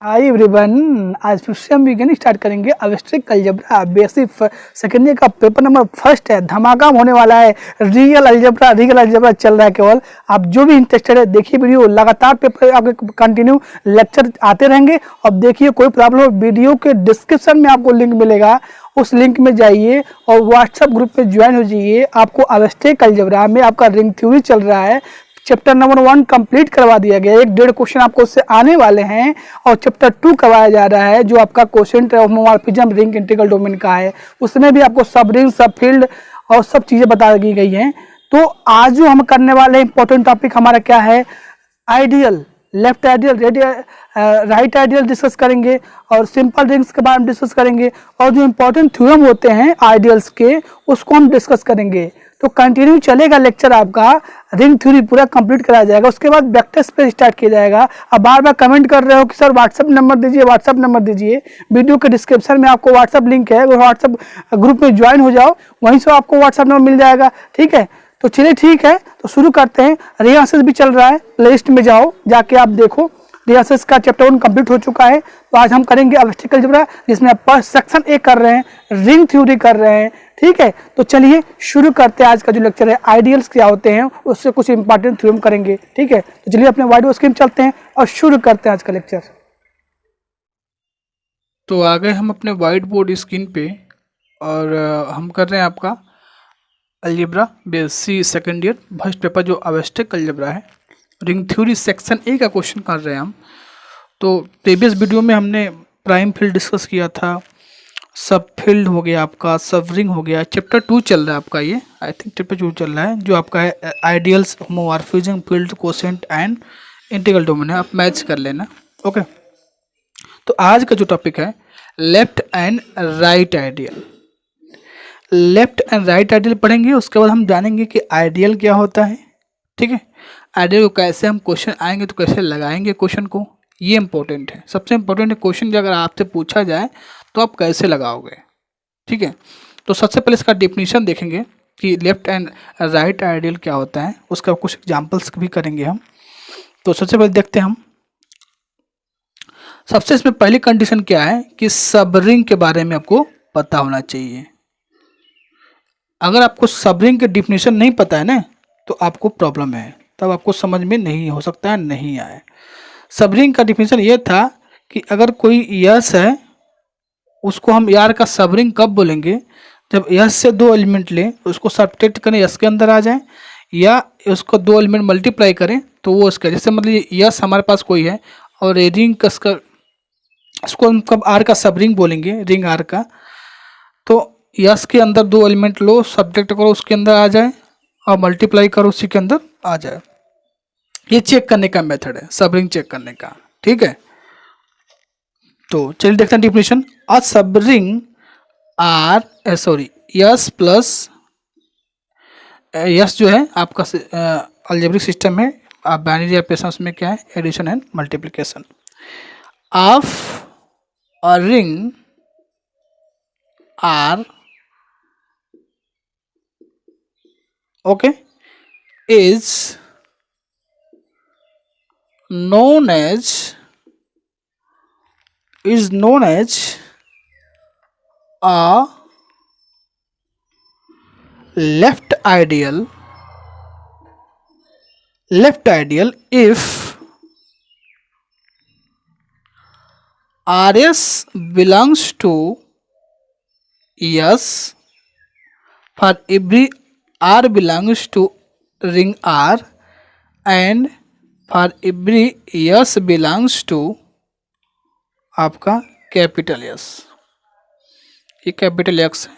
Hi everyone, आज फिर से हम वीकेंड स्टार्ट करेंगे abstract algebra basic second year का पेपर नंबर फर्स्ट है। धमाका होने वाला है। रियल अलजेब्रा चल रहा है केवल। आप जो भी इंटरेस्टेड है देखिए वीडियो, लगातार पेपर आपके कंटिन्यू लेक्चर आते रहेंगे। अब देखिए कोई प्रॉब्लम हो, वीडियो के डिस्क्रिप्शन में आपको लिंक मिलेगा, उस लिंक में जाइए और व्हाट्सएप ग्रुप में ज्वाइन हो जाइए। आपको अब्स्ट्रैक्ट अलजेब्रा में आपका रिंग थ्योरी चल रहा है, चैप्टर नंबर 1 कंप्लीट करवा दिया गया है। 1-1.5 क्वेश्चन आपको उससे आने वाले हैं और चैप्टर 2 करवाया जा रहा है जो आपका question homomorphism ring integral domain का है। उसमें भी आपको सब रिंग, सब फील्ड और सब चीज़ें बता दी गई हैं। तो आज जो हम करने वाले इंपॉर्टेंट टॉपिक हमारा क्या है, ideal, left ideal, right ideal discuss करेंगे और सिंपल रिंग्स के बारे में डिस्कस करेंगे और जो इंपॉर्टेंट थ्योरम होते हैं आइडियल्स के उसको हम डिस्कस करेंगे। तो कंटिन्यू चलेगा लेक्चर, आपका रिंग थ्योरी पूरा कंप्लीट कराया जाएगा। उसके बाद वेक्टर्स पे स्टार्ट किया जाएगा। अब बार बार कमेंट कर रहे हो कि सर व्हाट्सअप नंबर दीजिए, व्हाट्सअप नंबर दीजिए। वीडियो के डिस्क्रिप्शन में आपको व्हाट्सअप लिंक है, व्हाट्सअप ग्रुप में ज्वाइन हो जाओ, वहीं से आपको व्हाट्सअप नंबर मिल जाएगा। ठीक है, तो चलिए ठीक है, तो शुरू करते हैं। रिहर्सल भी चल रहा है, लिस्ट में जाओ, जाके आप देखो। रिहर्सल का चैप्टर 1 कंप्लीट हो चुका है। तो आज हम करेंगे अब्स्ट्रैक्ट अलजेब्रा, जिसमें आप सेक्शन 1 कर रहे हैं, रिंग थ्योरी कर रहे हैं। ठीक है, तो चलिए शुरू करते हैं। आज का जो लेक्चर है आइडियल्स क्या होते हैं, उससे कुछ इंपॉर्टेंट थ्योरम करेंगे। ठीक है, तो चलिए अपने वाइड स्क्रीन चलते हैं और शुरू करते हैं आज का लेक्चर। तो आ गए हम अपने वाइट बोर्ड स्क्रीन पे और हम कर रहे हैं आपका algebra basic second year first paper जो अब्स्ट्रैक्ट अलजेब्रा है, रिंग थ्योरी सेक्शन ए का क्वेश्चन कर रहे हैं हम। तो प्रीवियस वीडियो में हमने प्राइम फील्ड डिस्कस किया था, सब फील्ड हो गया आपका, सब रिंग हो गया। चैप्टर 2 चल रहा है आपका, ये आई थिंक चैप्टर 2 चल रहा है जो आपका है ideals, homomorphism, field, quotient and integral domain है। आप मैच कर लेना। ओके, तो आज का जो टॉपिक है left and right ideal. Left and right ideal पढ़ेंगे, उसके बाद हम जानेंगे कि आइडियल क्या होता है। ठीक है, आइडियल को कैसे हम क्वेश्चन आएंगे तो कैसे लगाएंगे क्वेश्चन को, ये इंपॉर्टेंट है। सबसे इंपॉर्टेंट है क्वेश्चन जो अगर आपसे पूछा जाए तो आप कैसे लगाओगे। ठीक है, तो सबसे पहले इसका डेफिनेशन देखेंगे कि लेफ्ट एंड राइट आइडियल क्या होता है, उसका कुछ एग्जाम्पल्स भी करेंगे हम। तो सबसे पहले देखते हैं हम, सबसे इसमें पहली कंडीशन क्या है कि सब रिंग के बारे में आपको पता होना चाहिए। अगर आपको सब रिंग के डिफिनेशन नहीं पता है ना तो आपको प्रॉब्लम है, तब आपको समझ में नहीं हो सकता है, नहीं आए। सब रिंग का डिफिनेशन ये था कि अगर कोई यस है उसको हम यार का सब रिंग कब बोलेंगे, जब यस से 2 एलिमेंट लें, उसको सब्ट्रैक्ट करें, यस के अंदर आ जाए, या उसको 2 एलिमेंट मल्टीप्लाई करें तो वो उसका, जैसे मतलब यस हमारे पास कोई है और रिंग का, इसको हम कब आर का सब रिंग बोलेंगे, रिंग आर का। तो यस के अंदर 2 एलिमेंट लो, सब्ट्रैक्ट करो, उसके अंदर आ जाए और मल्टीप्लाई करो, उसी के अंदर आ जाए। ये चेक करने का मेथड है, सब रिंग चेक करने का। ठीक है, तो चलिए देखते हैं definition. A subring R S plus S जो है आपका अलजेब्रिक सिस्टम है, आप बाइनरी ऑपरेशंस में क्या है, addition and multiplication of a ring R, okay, is known as a left ideal if Rs belongs to S for every R belongs to ring R and for every S belongs to आपका capital S. ये capital x है।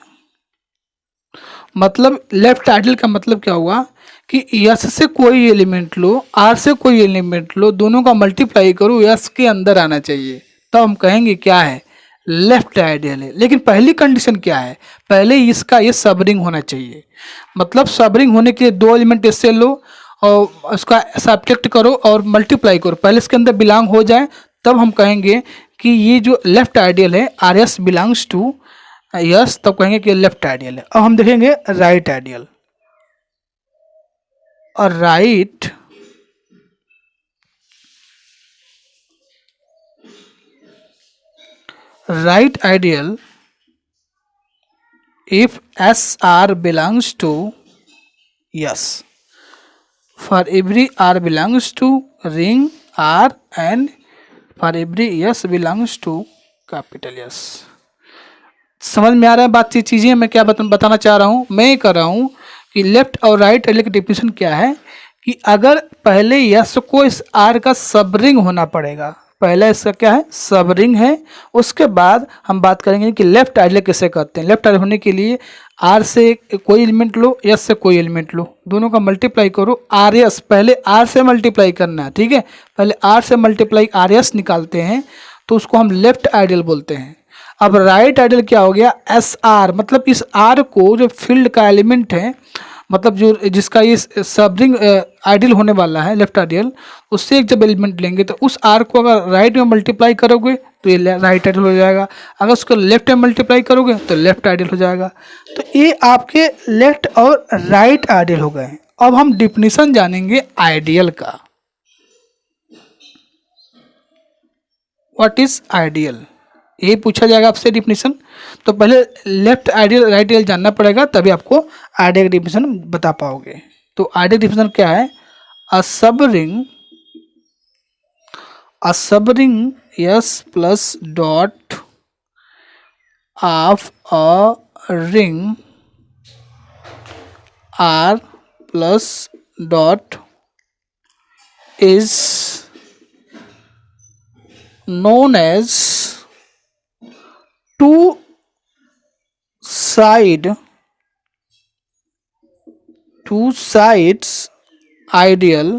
मतलब left ideal का मतलब क्या हुआ कि yes से कोई एलिमेंट लो, आर से कोई एलिमेंट लो, दोनों का मल्टीप्लाई करो, यस के अंदर आना चाहिए, तब हम कहेंगे क्या है, लेफ्ट आइडियल है। लेकिन पहली कंडीशन क्या है, पहले इसका ये सब रिंग होना चाहिए। मतलब सब रिंग होने के लिए 2 एलिमेंट इससे लो और उसका सब्ट्रैक्ट करो और मल्टीप्लाई करो, पहले इसके अंदर बिलोंग हो जाए, तब हम कहेंगे कि ये जो लेफ्ट आइडियल है R S belongs to S, तब कहेंगे कि लेफ्ट आइडियल है। अब हम देखेंगे राइट आइडियल। और right right ideal if SR belongs to yes. For every R belongs to ring R and for every yes belongs to capital yes. समझ में आ रहा है बात? ये चीज़ें मैं क्या बताना चाह रहा हूँ, मैं ये कर रहा हूँ कि लेफ्ट और राइट आइडियल की डेफिनेशन क्या है कि अगर पहले यस को इस आर का सब रिंग होना पड़ेगा, पहला इसका क्या है, सब रिंग है। उसके बाद हम बात करेंगे कि लेफ्ट आइडियल कैसे करते हैं। लेफ्ट आइडियल होने के लिए आर से कोई एलिमेंट लो, यस से कोई एलिमेंट लो, दोनों का मल्टीप्लाई करो। आर एस पहले आर से मल्टीप्लाई करना है, ठीक है, पहले आर से मल्टीप्लाई आर एस निकालते हैं तो उसको हम लेफ्ट आइडियल बोलते हैं। अब राइट आइडियल क्या हो गया, एस आर, मतलब इस आर को जो फील्ड का एलिमेंट है, मतलब जो जिसका ये सब रिंग आइडियल होने वाला है लेफ्ट आइडियल, उससे एक जब एलिमेंट लेंगे तो उस आर को अगर राइट में मल्टीप्लाई करोगे तो ये राइट आइडियल हो जाएगा, अगर उसको लेफ्ट में मल्टीप्लाई करोगे तो लेफ्ट आइडियल हो जाएगा। तो ये आपके लेफ्ट और राइट आइडियल हो गए। अब हम डिफिनीशन जानेंगे आइडियल का। व्हाट इज आइडियल, ये पूछा जाएगा आपसे डिफिनीशन। तो पहले लेफ्ट आइडियल राइट आइडियल जानना पड़ेगा, तभी आपको आइडियल की डिफिनीशन बता पाओगे। तो आइडियल डिफिनीशन क्या है, a subring S plus dot of a ring R plus dot is known as two sides ideal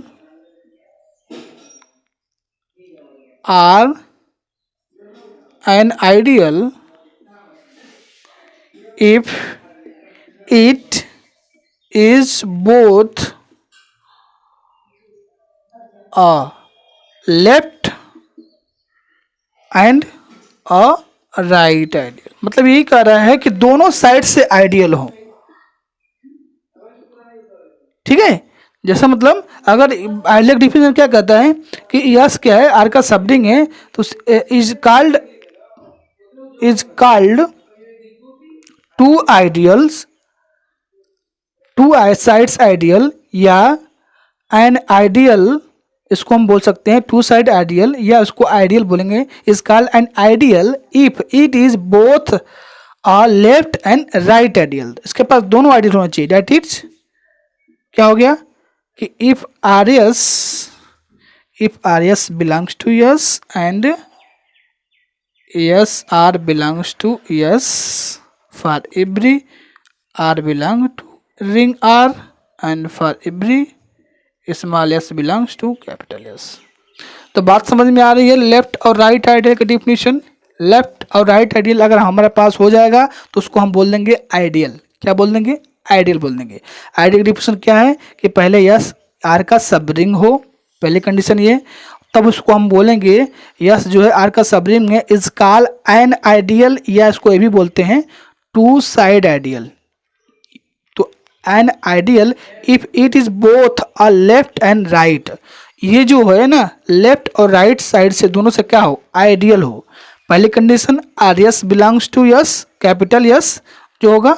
are an ideal if it is both a left and a right ideal. मतलब यही कह रहा है कि दोनों side से ideal हो, ठीक है। जैसा मतलब अगर आइडियल डिफिनेशन क्या कहता है कि यस क्या है, आर का सबरिंग है, तो is called two ideals, two sides ideal, या एन आइडियल, इसको हम बोल सकते हैं टू साइड आइडियल, या उसको आइडियल बोलेंगे, is called an ideal if it is both a left and right ideal. इसके पास दोनों आइडियल होना चाहिए। दैट इज क्या हो गया कि if R S belongs to S and S R belongs to S for every R belong to ring R and for every small S belongs to capital S. तो बात समझ में आ रही है लेफ्ट और राइट आइडियल की definition. Left और राइट आइडियल अगर हमारे पास हो जाएगा तो उसको हम बोल देंगे आइडियल। क्या बोल देंगे, आइडियल बोल देंगे। आइडियल की डिफिनीशन क्या है कि पहले यस आर का सब रिंग हो, पहले कंडीशन ये, तब उसको हम बोलेंगे यस जो है आर का सब रिंग है इज कॉल्ड एन आइडियल, या इसको ये भी बोलते हैं two side ideal. An ideal if it is both a left and right, ये जो है ना लेफ्ट और राइट साइड से दोनों से क्या हो, आइडियल हो। पहली condition R S belongs to S capital S जो होगा,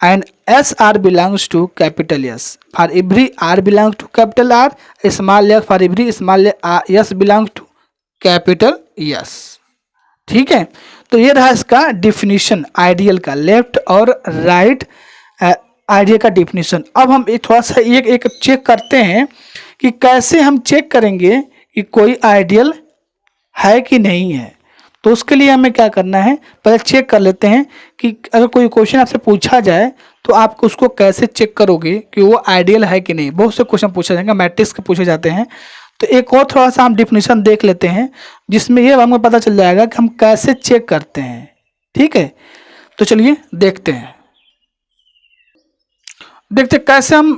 and S R belongs to capital S for every R belongs to capital R, small S for every small S belongs to capital S. ठीक है, तो ये रहा इसका definition ideal का, left और राइट आइडियल का डिफिनीशन। अब हम थोड़ा सा एक चेक करते हैं कि कैसे हम चेक करेंगे कि कोई आइडियल है कि नहीं है। तो उसके लिए हमें क्या करना है, पहले चेक कर लेते हैं कि अगर कोई क्वेश्चन आपसे पूछा जाए तो आप उसको कैसे चेक करोगे कि वो आइडियल है कि नहीं। बहुत से क्वेश्चन पूछे जाएंगे, मैट्रिक्स के पूछे जाते हैं। तो एक और थोड़ा सा हम डिफिनीशन देख लेते हैं जिसमें ये हमें पता चल जाएगा कि हम कैसे चेक करते हैं। ठीक है, तो चलिए देखते हैं, देखते कैसे हम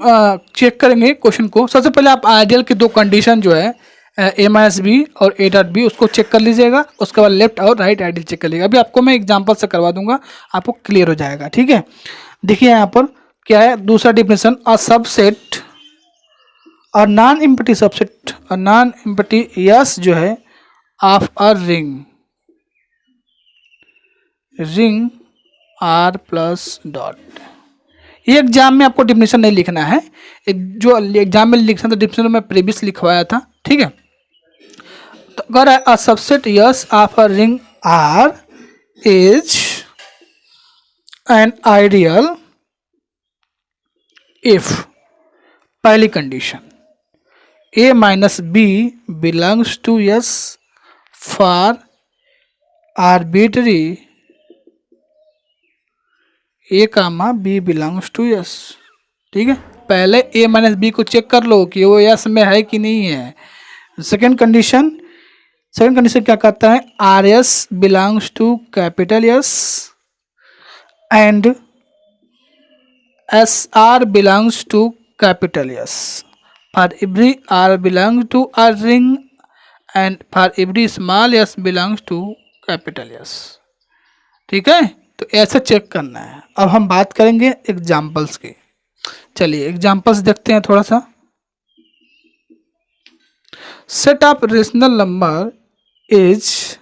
चेक करेंगे क्वेश्चन को। सबसे पहले आप आइडियल की दो कंडीशन जो है A-B और A.B उसको चेक कर लीजिएगा, उसके बाद लेफ्ट और राइट आइडियल चेक कर लीजिएगा। अभी आपको मैं एग्जांपल से करवा दूंगा, आपको क्लियर हो जाएगा। ठीक है, देखिए यहाँ पर क्या है दूसरा डिफिनेशन, अ सबसेट और नॉन एम्प्टी सबसेट और नॉन एम्प्टी यस जो है of a ring ring R plus dot. ये एग्जाम में आपको डिफिनेशन नहीं लिखना है, जो एग्जाम में लिखना था डिफिनेशन में प्रीवियस लिखवाया था, ठीक है। तो अगर a subset S of a ring R is an ideal if, पहली condition, A minus B belongs to S for arbitrary A comma B belongs to S, ठीक है। पहले ए माइनस बी को चेक कर लो कि वो यस में है कि नहीं है। सेकेंड कंडीशन क्या कहता है, R S belongs to capital S and S R belongs to capital S for every R belong to a ring and for every small S belongs to capital S, ठीक है। तो ऐसे check करना है। अब हम बात करेंगे एग्जाम्पल्स की। चलिए एग्जाम्पल्स देखते हैं थोड़ा सा। Set of rational number is,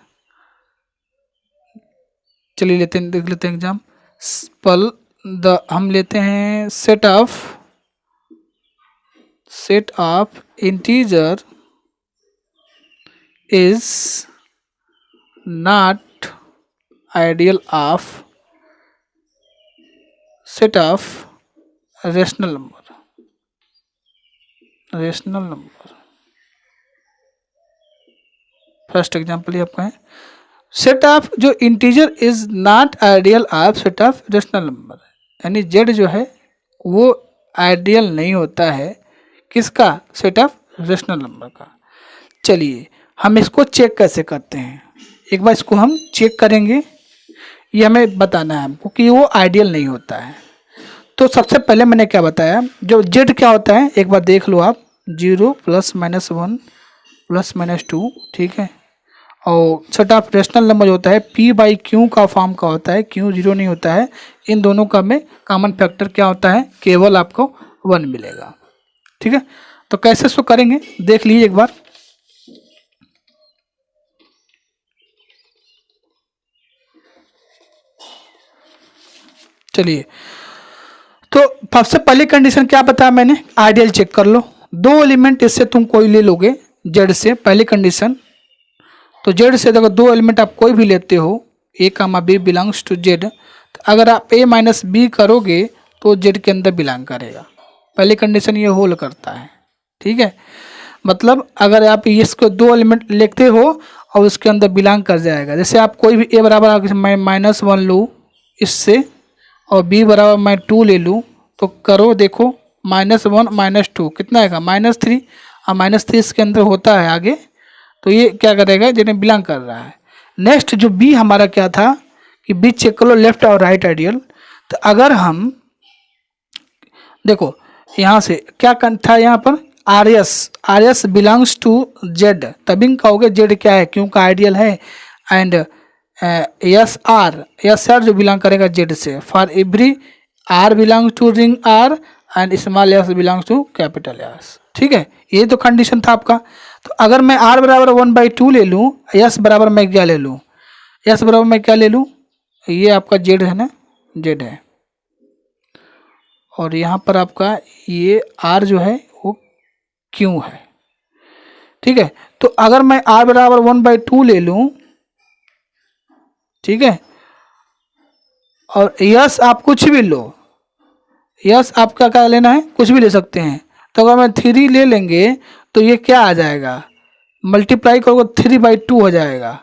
चलिए देख लेते हैं एग्जाम्पल। हम लेते हैं set of integer is not ideal of set of rational number. First example ये आपका है, सेट ऑफ जो integer is not ideal of set of rational number, यानी जेड जो है वो आइडियल नहीं होता है किसका, सेट ऑफ रेशनल नंबर का। चलिए हम इसको चेक कैसे करते हैं, एक बार इसको हम चेक करेंगे, ये हमें बताना है हमको कि वो आइडियल नहीं होता है। तो सबसे पहले मैंने क्या बताया, जो जेड क्या होता है एक बार देख लो आप, 0 + -1 + -2, ठीक है। और सेट ऑफ रेशनल नंबर जो होता है p/q का फॉर्म का होता है, q 0 नहीं होता है। इन दोनों का में कॉमन फैक्टर क्या होता है, केवल आपको 1 मिलेगा, ठीक है। तो कैसे इसको करेंगे देख लीजिए एक बार। चलिए तो सबसे पहली कंडीशन क्या बताया मैंने, आइडियल चेक कर लो। 2 एलिमेंट इससे तुम कोई ले लोगे जेड से, पहली कंडीशन। तो जेड से देखो 2 एलिमेंट आप कोई भी लेते हो, ए comma B belongs to Z, तो अगर आप ए माइनस बी करोगे तो जेड के अंदर बिलोंग करेगा। पहली कंडीशन ये होल्ड करता है, ठीक है। मतलब अगर आप इसको 2 एलिमेंट लेते हो और उसके अंदर बिलोंग कर जाएगा, जैसे आप कोई भी ए बराबर मैं -1 लूँ इससे और बी बराबर मैं 2 ले लूँ, तो करो देखो -1 - 2 कितना आएगा, -3, और -3 इसके अंदर होता है आगे, तो ये क्या करेगा, जिन्हें बिलोंग कर रहा है। नेक्स्ट जो बी हमारा क्या था कि बी चेक कर लो लेफ्ट और राइट आइडियल। तो अगर हम देखो यहाँ से क्या था, यहाँ पर R S belongs to Z, तभी कहोगे जेड क्या है, क्यों का आइडियल है। एंड एस आर जो बिलोंग करेगा जेड से, for every R belongs to ring R and small S belongs to capital S, ठीक है। ये तो कंडीशन था आपका। तो अगर मैं r बराबर 1/2 ले लूँ, s बराबर मैं क्या ले लूँ, s बराबर मैं क्या ले लूँ, ये आपका जेड है ना, जेड है, और यहाँ पर आपका ये r जो है वो q है, ठीक है। तो अगर मैं r बराबर 1/2 ले लूँ, ठीक है, और यस आप कुछ भी लो, यस आपका क्या लेना है, कुछ भी ले सकते हैं। तो अगर मैं 3 ले लेंगे तो ये क्या आ जाएगा, मल्टीप्लाई करोगे 3/2 हो जाएगा,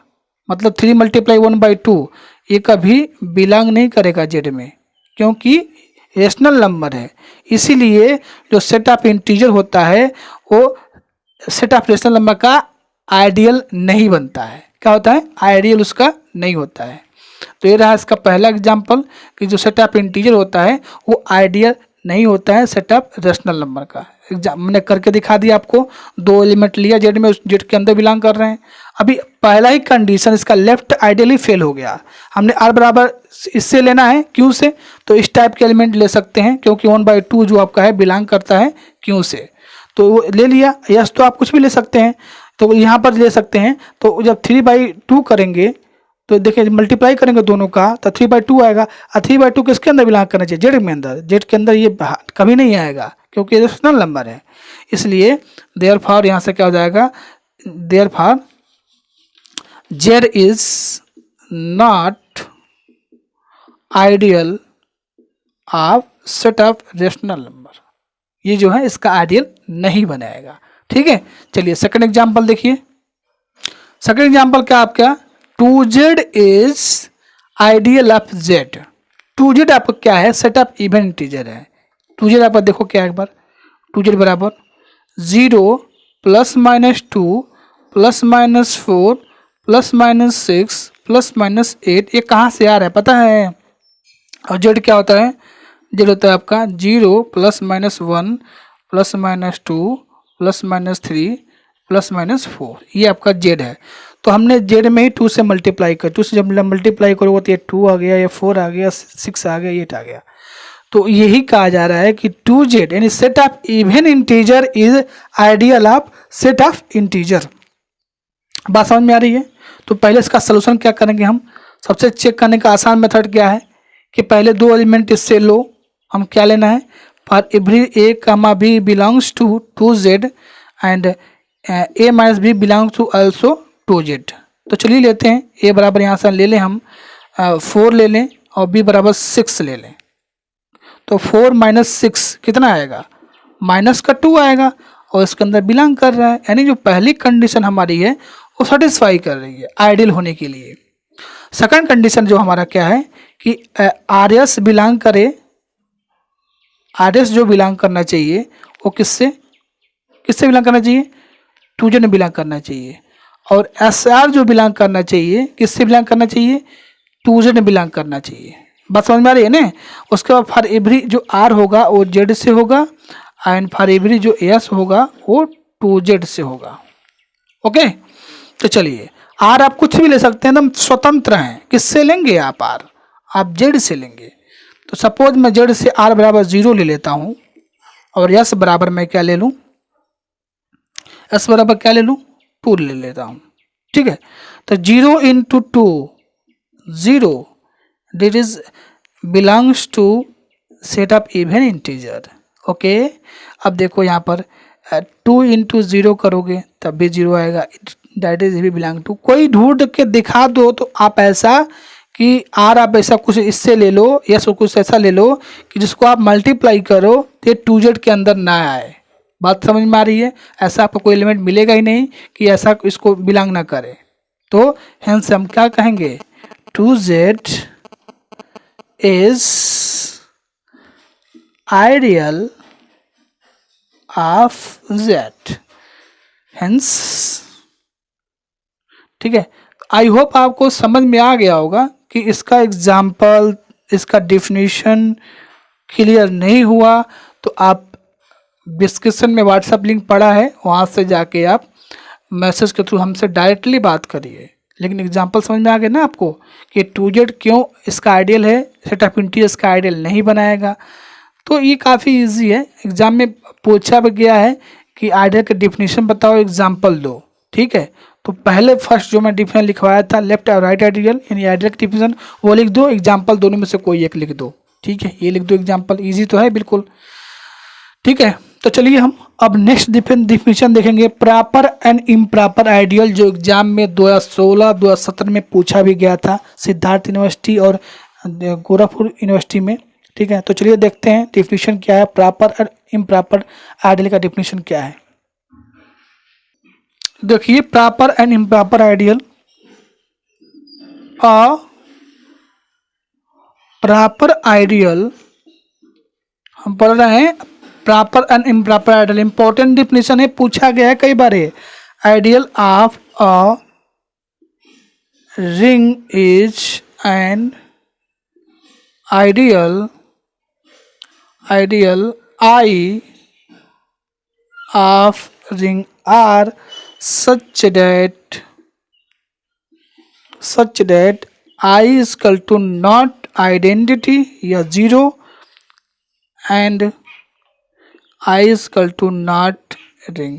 मतलब 3 × 1/2, ये कभी बिलोंग नहीं करेगा जेड में, क्योंकि रेशनल नंबर है। इसीलिए जो सेट ऑफ इंटीजर होता है वो सेट ऑफ रेशनल नंबर का आइडियल नहीं बनता है। क्या होता है, आइडियल उसका नहीं होता है। तो ये रहा इसका पहला एग्जाम्पल कि जो सेट ऑफ इंटीजर होता है वो आइडियल नहीं होता है सेट ऑफ रेशनल नंबर का। एग्जाम मैंने करके दिखा दिया आपको, 2 एलिमेंट लिया जेड में, उस जेड के अंदर बिलोंग कर रहे हैं। अभी पहला ही कंडीशन इसका लेफ्ट आइडियली फेल हो गया। हमने आर बराबर इससे लेना है क्यू से, तो इस टाइप के एलिमेंट ले सकते हैं, क्योंकि 1/2 जो आपका है बिलोंग करता है क्यू से, तो वो ले लिया। यस तो आप कुछ भी ले सकते हैं, तो यहाँ पर ले सकते हैं। तो जब 3/2 करेंगे तो देखिए मल्टीप्लाई करेंगे दोनों का तो 3/2 आएगा। और 3/2 किसके अंदर बिलोंग करना चाहिए? जेड में अंदर। जेड के अंदर ये कभी नहीं आएगा क्योंकि रेशनल नंबर है। इसलिए देयरफॉर यहाँ से क्या हो जाएगा? Therefore Z is not ideal of set of rational number. ये जो है इसका आइडियल नहीं बनाएगा। ठीक है, चलिए सेकंड एग्जांपल देखिए। सेकंड एग्जांपल क्या आपका? 2z is ideal of z। 2z आपका क्या है? सेट ऑफ इवन इंटीजर है। 2z आपका देखो क्या है एक बार? 2z बराबर 0 +-2 +-4 +-6 +-8। ये कहाँ से आ रहा है पता है? और z क्या होता है? z होता है आपका 0 +-1 +-2 +-3 +-4। ये आपका z है। तो हमने z में ही 2 से मल्टीप्लाई कर, 2 से जब मल्टीप्लाई करोगे तो ये 2 आ गया, ये 4 आ गया, 6 आ गया, 8 आ गया। तो यही कहा जा रहा है कि 2z यानी set of even integer is ideal of set of integer. बात समझ में आ रही है? तो पहले इसका सोल्यूशन क्या करेंगे हम? सबसे चेक करने का आसान मेथड क्या है कि पहले दो एलिमेंट इससे लो। हम क्या लेना है? For every a, b belongs to 2z and a minus b belongs to also 2z। तो चलिए लेते हैं। a बराबर यहाँ से ले लें हम 4 ले लें और b बराबर 6 ले लें। तो 4 - 6 कितना आएगा? -2 आएगा और इसके अंदर बिलोंग कर रहा है, यानी जो पहली कंडीशन हमारी है वो सेटिस्फाई कर रही है आइडियल होने के लिए। सेकंड कंडीशन जो हमारा क्या है कि आर एस बिलोंग करे, आर एस जो बिलोंग करना चाहिए वो किससे बिलोंग करना चाहिए? 2z में बिलोंग करना चाहिए। और एस आर जो बिलोंग करना चाहिए किससे बिलोंग करना चाहिए? 2z में बिलोंग करना चाहिए। बात समझ में आ रही है ना? उसके बाद फॉर एवरी जो आर होगा वो जेड से होगा एंड फॉर एवरी जो एस होगा वो 2z से होगा। ओके, तो चलिए आर आप कुछ भी ले सकते हैं, एकदम स्वतंत्र हैं। किससे लेंगे आप? आर आप जेड से लेंगे। तो सपोज मैं जेड से आर बराबर 0 ले लेता हूं और एस बराबर मैं क्या ले लूं? एस बराबर क्या ले लूं? 2 ले लेता हूं। ठीक है, तो 0 × 2 0 that is belongs to set of even integer. Okay, अब देखो यहाँ पर 2 × 0 करोगे तब भी 0 आएगा। दैट इज भी बिलोंग टू। कोई ढूंढ के दिखा दो तो आप ऐसा कि आर आप ऐसा कुछ इससे ले लो या सो कुछ ऐसा ले लो कि जिसको आप मल्टीप्लाई करो तो 2z के अंदर ना आए। बात समझ में आ रही है? ऐसा आपको कोई एलिमेंट मिलेगा ही नहीं कि ऐसा इसको बिलोंग ना करे। तो हेंस हम क्या कहेंगे? 2z is ideal of z। Hence ठीक है, आई होप आपको समझ में आ गया होगा कि इसका एग्जाम्पल, इसका डिफिनीशन क्लियर नहीं हुआ तो आप डिस्क्रिप्शन में व्हाट्सएप लिंक पड़ा है, वहाँ से जाके आप मैसेज के थ्रू हमसे डायरेक्टली बात करिए। लेकिन एग्जाम्पल समझ में आ गया ना आपको कि 2z क्यों इसका आइडियल है, सेट ऑफ इंटीजर्स का आइडियल नहीं बनाएगा। तो ये काफ़ी इजी है, एग्जाम में पूछा भी गया है कि आइडियल का डिफिनीशन बताओ, एग्जाम्पल दो। ठीक है, तो पहले फर्स्ट जो मैं डिफिनेशन लिखवाया था लेफ्ट और राइट आइडियल यानी आइडियल का डिफिनेशन वो लिख दो, एग्जाम्पल दोनों में से कोई एक लिख दो। ठीक है, ये लिख दो एग्जाम्पल, इजी तो है बिल्कुल। ठीक है, तो चलिए हम अब नेक्स्ट डिफिनेशन देखेंगे, प्रॉपर एंड इम्प्रॉपर आइडियल, जो एग्जाम में 2016-2017 में पूछा भी गया था सिद्धार्थ यूनिवर्सिटी और गोरखपुर यूनिवर्सिटी में। ठीक है, तो चलिए देखते हैं डिफिनेशन क्या है, प्रॉपर और इम्प्रॉपर आइडियल का डिफिनेशन क्या है। देखिए proper and improper ideal, proper ideal हम पढ़ रहे हैं। Proper and improper ideal important definition है, पूछा गया है कई बार है। Ideal of a ring is an ideal I of ring R such that I is equal to not identity या 0 and I is equal to not ring।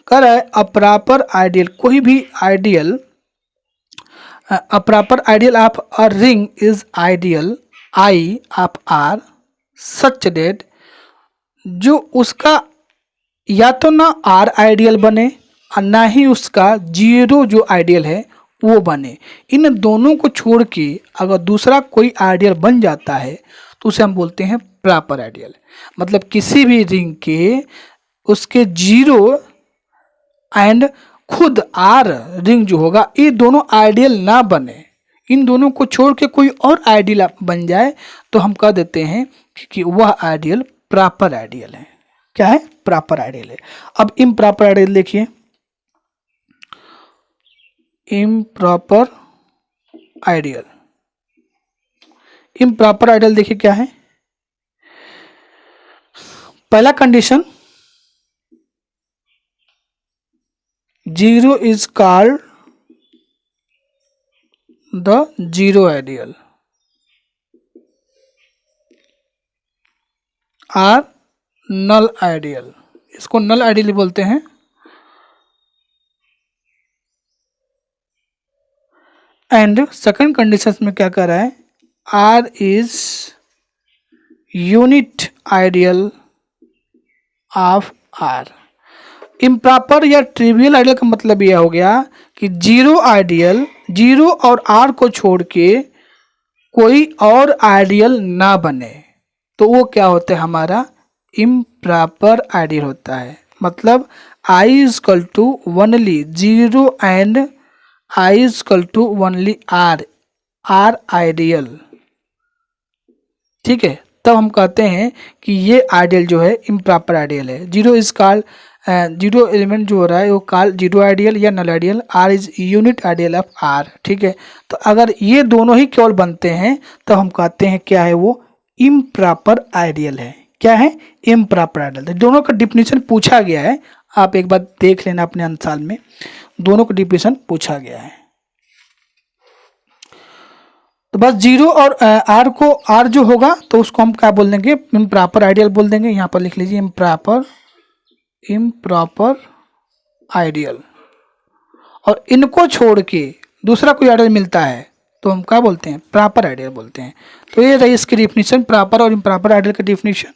कह रहा है अ प्रॉपर आइडियल, कोई भी ideal a proper ideal of a ring is ideal I of R such that, जो उसका या तो ना आर आइडियल बने और ना ही उसका जीरो जो आइडियल है वो बने। इन दोनों को छोड़ के अगर दूसरा कोई आइडियल बन जाता है तो उसे हम बोलते हैं प्रॉपर आइडियल। मतलब किसी भी रिंग के उसके जीरो एंड खुद आर रिंग जो होगा ये दोनों आइडियल ना बने, इन दोनों को छोड़ के कोई और आइडियल बन जाए तो हम कह देते हैं कि वह आइडियल प्रॉपर आइडियल है। क्या है? प्रॉपर आइडियल है। अब इम्प्रॉपर आइडियल देखिए, इम्प्रॉपर आइडियल, इम्प्रॉपर आइडियल देखिए क्या है। पहला condition, zero is called the zero ideal or null ideal, इसको नल आइडियल बोलते हैं। एंड सेकंड कंडीशन में क्या कर रहा है, R is unit ideal of R. Improper या ट्रिवियल आइडियल का मतलब यह हो गया कि जीरो आइडियल, जीरो और आर को छोड़ के कोई और आइडियल ना बने तो वो क्या होता है, हमारा इम्प्रॉपर आइडियल होता है। मतलब I is equal to only zero and I is equal to only R, R ideal. ठीक है, तब हम कहते हैं कि ये आइडियल जो है इम्प्रॉपर आइडियल है। Zero is called, zero element जो हो रहा है वो कॉल्ड जीरो आइडियल या null ideal, R is unit ideal of R. ठीक है, तो अगर ये दोनों ही केवल बनते हैं तो हम कहते हैं क्या है, वो इम्प्रॉपर आइडियल है। क्या है? Improper ideal. दोनों का डिफिनीशन पूछा गया है, आप एक बार देख लेना अपने अंसाल में, दोनों का डिफिनीशन पूछा गया है। तो बस जीरो और आर को, आर जो होगा तो उसको हम क्या बोल देंगे, इम्प्रॉपर आइडियल बोल देंगे। यहाँ पर लिख लीजिए इम्प्रॉपर, इम्प्रॉपर आइडियल। और इनको छोड़ के दूसरा कोई आइडियल मिलता है तो हम क्या बोलते हैं, प्रॉपर आइडियल बोलते हैं। तो ये रही इसकी डिफिनीशन, प्रॉपर और इम्प्रॉपर आइडियल की डिफिनीशन।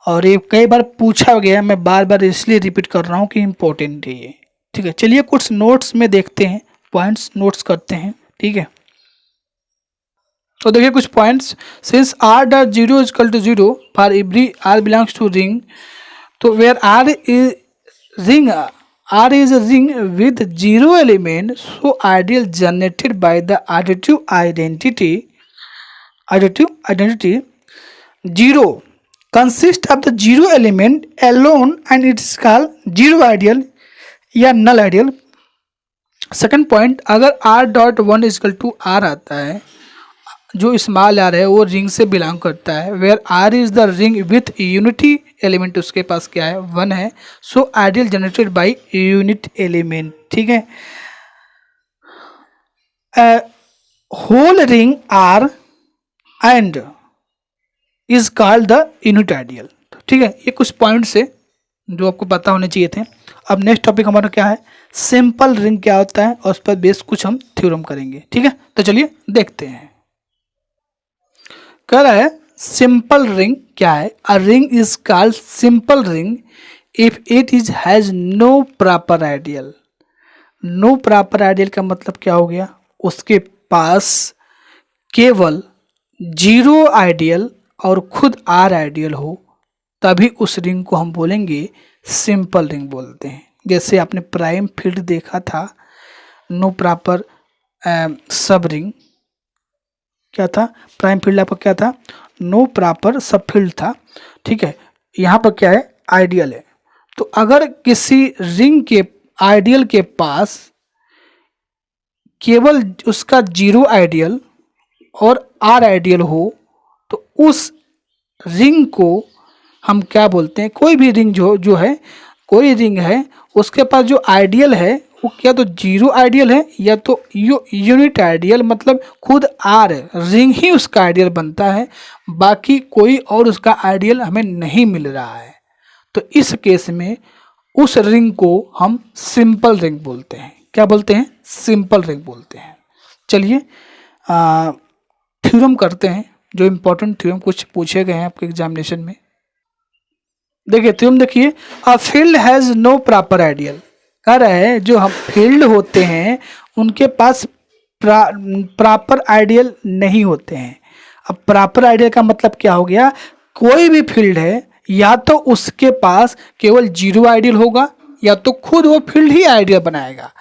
और ये कई बार पूछा गया, मैं बार बार इसलिए रिपीट कर रहा हूँ कि इम्पोर्टेंट है ये। ठीक है, चलिए कुछ नोट्स में देखते हैं, पॉइंट्स नोट्स करते हैं। ठीक है, तो देखिए कुछ points, since R dot zero is equal to zero for every R belongs to ring, तो where R is ring, R is a ring with zero element, so ideal generated by the additive identity zero consists of the zero element alone and it is called zero ideal या null ideal। Second point, अगर R dot one is equal to R आता है, जो small are है वो ring से belong करता है, where R is the ring with unity element, उसके पास क्या है, वन है, so ideal generated by unit element. ठीक है, whole ring R and is called the unit ideal. ठीक है, ये कुछ पॉइंट्स है जो आपको पता होने चाहिए थे। अब नेक्स्ट टॉपिक हमारा क्या है, सिंपल रिंग क्या होता है और उस पर बेस कुछ हम थ्योरम करेंगे। ठीक है, तो चलिए देखते हैं। कह रहा है सिंपल रिंग क्या है, a ring is called simple ring if it is has no proper ideal. No proper ideal का मतलब क्या हो गया, उसके पास केवल जीरो आइडियल और खुद आर आइडियल हो, तभी उस रिंग को हम बोलेंगे सिंपल रिंग बोलते हैं। जैसे आपने प्राइम फील्ड देखा था, नो प्रॉपर सब रिंग क्या था, प्राइम फील्ड आपका क्या था, नो प्रॉपर सब फील्ड था। ठीक है, यहाँ पर क्या है, आइडियल है। तो अगर किसी रिंग के आइडियल के पास केवल उसका जीरो आइडियल और आर आइडियल हो तो उस रिंग को हम क्या बोलते हैं, कोई भी रिंग जो है, कोई रिंग है उसके पास जो आइडियल है वो क्या तो जीरो आइडियल है या तो यूनिट आइडियल, मतलब खुद आर रिंग ही उसका आइडियल बनता है, बाकी कोई और उसका आइडियल हमें नहीं मिल रहा है। तो इस केस में उस रिंग को हम सिंपल रिंग बोलते हैं। क्या बोलते हैं, सिंपल रिंग बोलते हैं। चलिए थ्योरम करते हैं, जो इम्पोर्टेंट थ्योरम कुछ पूछे गए हैं आपके एग्जामिनेशन में। देखिए थ्योरम देखिए, a field has no proper ideal. कह रहा है जो हम फील्ड होते हैं उनके पास प्रॉपर आइडियल नहीं होते हैं। अब प्रॉपर आइडियल का मतलब क्या हो गया, कोई भी फील्ड है या तो उसके पास केवल जीरो आइडियल होगा या तो खुद वो फील्ड ही आइडियल बनाएगा।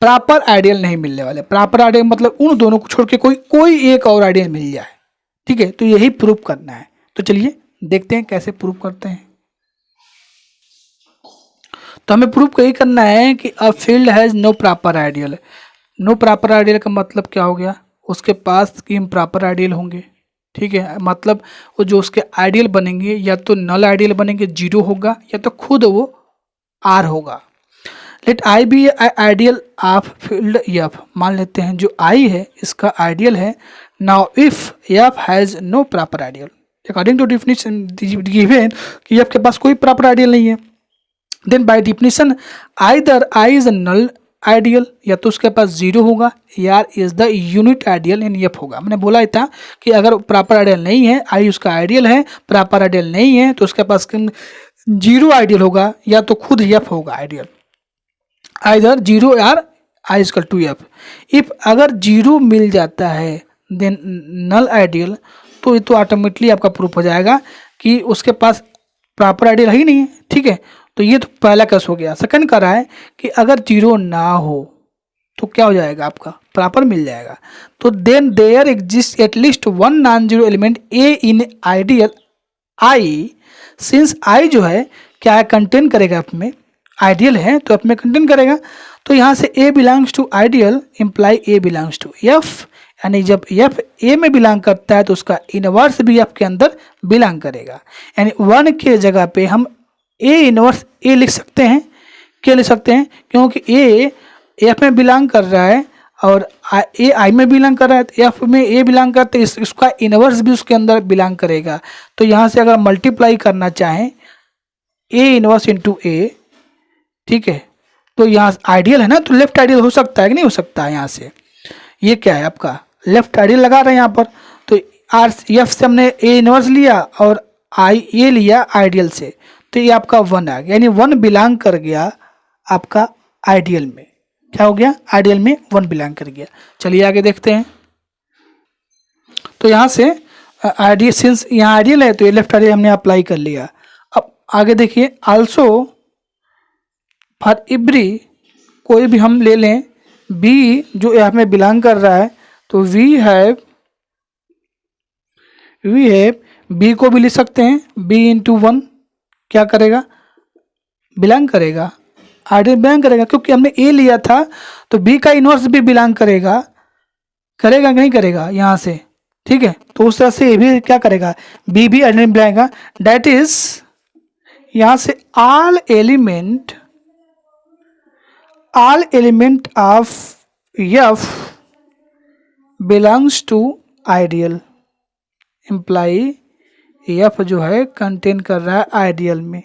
प्रॉपर आइडियल नहीं मिलने वाले। प्रॉपर आइडियल मतलब उन दोनों को छोड़ के कोई एक और आइडियल मिल जाए, ठीक है। तो यही प्रूफ करना है। तो चलिए देखते हैं कैसे प्रूफ करते हैं। तो हमें प्रूफ यही करना है कि a field has no proper ideal. No proper ideal का मतलब क्या हो गया, उसके पास इम्प्रॉपर आइडियल होंगे, ठीक है। मतलब वो जो उसके आइडियल बनेंगे या तो नल आइडियल बनेंगे, जीरो होगा, या तो खुद वो आर होगा। Let I be ideal of field F. मान लेते हैं जो आई है इसका आइडियल है। Now if F has no proper ideal, according to definition given कि एफ के पास कोई प्रॉपर आइडियल नहीं है, then by definition either I is null ideal, या तो उसके पास जीरो होगा, या is the unit ideal in F होगा। मैंने बोला ही था कि अगर प्रॉपर आइडियल नहीं है, आई उसका आइडियल है, प्रॉपर आइडियल नहीं है, तो उसके पास जीरो आइडियल होगा या तो खुद एफ होगा आइडियल। आइदर जीरो यार आई इजकल टू एफ। इफ अगर जीरो मिल जाता है देन नल आइडियल, तो ये तो ऑटोमेटिकली आपका प्रूफ हो जाएगा कि उसके पास प्रॉपर आइडियल है ही नहीं है, ठीक है। तो ये तो पहला केस हो गया। सेकंड का रहा है कि अगर जीरो ना हो तो क्या हो जाएगा, आपका प्रॉपर मिल जाएगा। तो then there exist at least one non zero element a in ideal I. Since I जो है क्या है, कंटेन करेगा अपने, आइडियल है तो अपने कंटेन करेगा। तो यहाँ से A belongs to ideal imply A belongs to F, यानी जब एफ ए में बिलोंग करता है तो उसका इनवर्स भी एफ के अंदर बिलोंग करेगा। यानी वन के जगह पे हम ए इनवर्स ए लिख सकते हैं। क्या लिख सकते हैं, क्योंकि ए एफ में बिलोंग कर रहा है और ए आई में बिलोंग कर रहा है, तो एफ में ए बिलोंग करते हैं, इसका इनवर्स भी उसके अंदर बिलोंग करेगा। तो यहाँ से अगर मल्टीप्लाई करना चाहें ए इनवर्स इंटू ए, ठीक है, तो यहाँ आइडियल है ना, तो लेफ्ट आइडियल हो सकता है कि नहीं हो सकता है। यहाँ से ये क्या है, आपका लेफ्ट आइडियल लगा रहे हैं यहाँ पर। तो आर एफ से हमने ए इनवर्स लिया और आई ए लिया आइडियल से, तो ये आपका वन आ गया, यानी वन बिलोंग कर गया आपका आइडियल में। क्या हो गया, आइडियल में वन बिलोंग कर गया। चलिए आगे देखते हैं। तो यहाँ से आइडियल, सिंस यहाँ आइडियल है तो ये लेफ्ट आइडियल हमने अप्लाई कर लिया। अब आगे देखिए, आल्सो फॉर एवरी, कोई भी हम ले लें बी जो यहाँ में बिलोंग कर रहा है, तो वी हैव बी को भी लिख सकते हैं, बी इंटू वन क्या करेगा, बिलोंग करेगा, आइडियल बिलोंग करेगा, क्योंकि हमने ए लिया था तो बी का इनवर्स भी बिलोंग करेगा, करेगा नहीं करेगा यहाँ से, ठीक है। तो उस तरह से ये भी क्या करेगा, बी भी आइडियल बिलोंग, दैट इज यहाँ से all element of F belongs to ideal, implies F जो है कंटेन कर रहा है आइडियल में।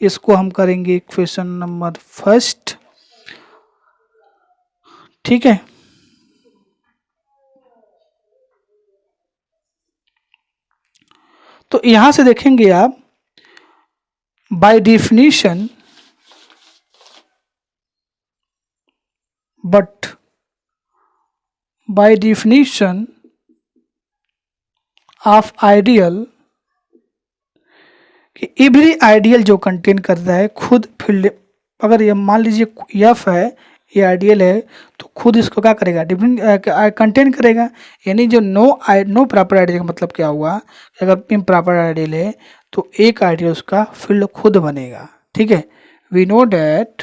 इसको हम करेंगे क्वेश्चन नंबर फर्स्ट, ठीक है। तो यहां से देखेंगे आप, by definition by definition of ideal, कि एवरी आइडियल जो कंटेन कर रहा है खुद फील्ड, अगर ये मान लीजिए एफ है, ये आइडियल है, तो खुद इसको क्या करेगा, डिफरेंट कंटेन करेगा। यानी जो नो प्रॉपर आइडियल का मतलब क्या हुआ, अगर इम्प्रॉपर आइडियल है तो एक आइडियल उसका फील्ड खुद बनेगा, ठीक है। We know that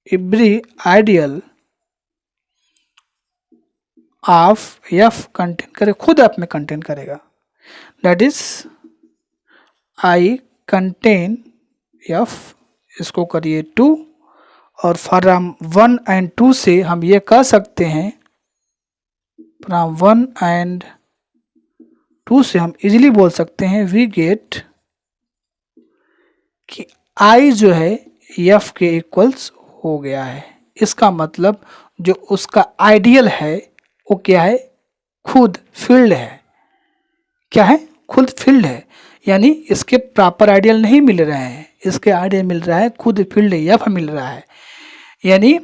every ideal of F contain करे, खुद एफ में कंटेन करेगा, that is I contain F, इसको करिए 2, और फ्रॉम 1 एंड 2 से हम ये कह सकते हैं, फ्रॉम 1 एंड 2 से हम इजीली बोल सकते हैं वी गेट कि आई जो है एफ के इक्वल्स हो गया है। इसका मतलब जो उसका आइडियल है वो क्या है, खुद फील्ड है। क्या है, खुद फील्ड है, यानी इसके प्रॉपर आइडियल नहीं मिल रहे हैं, इसके आइडियल मिल रहा है खुद फील्ड एफ मिल रहा है, यानी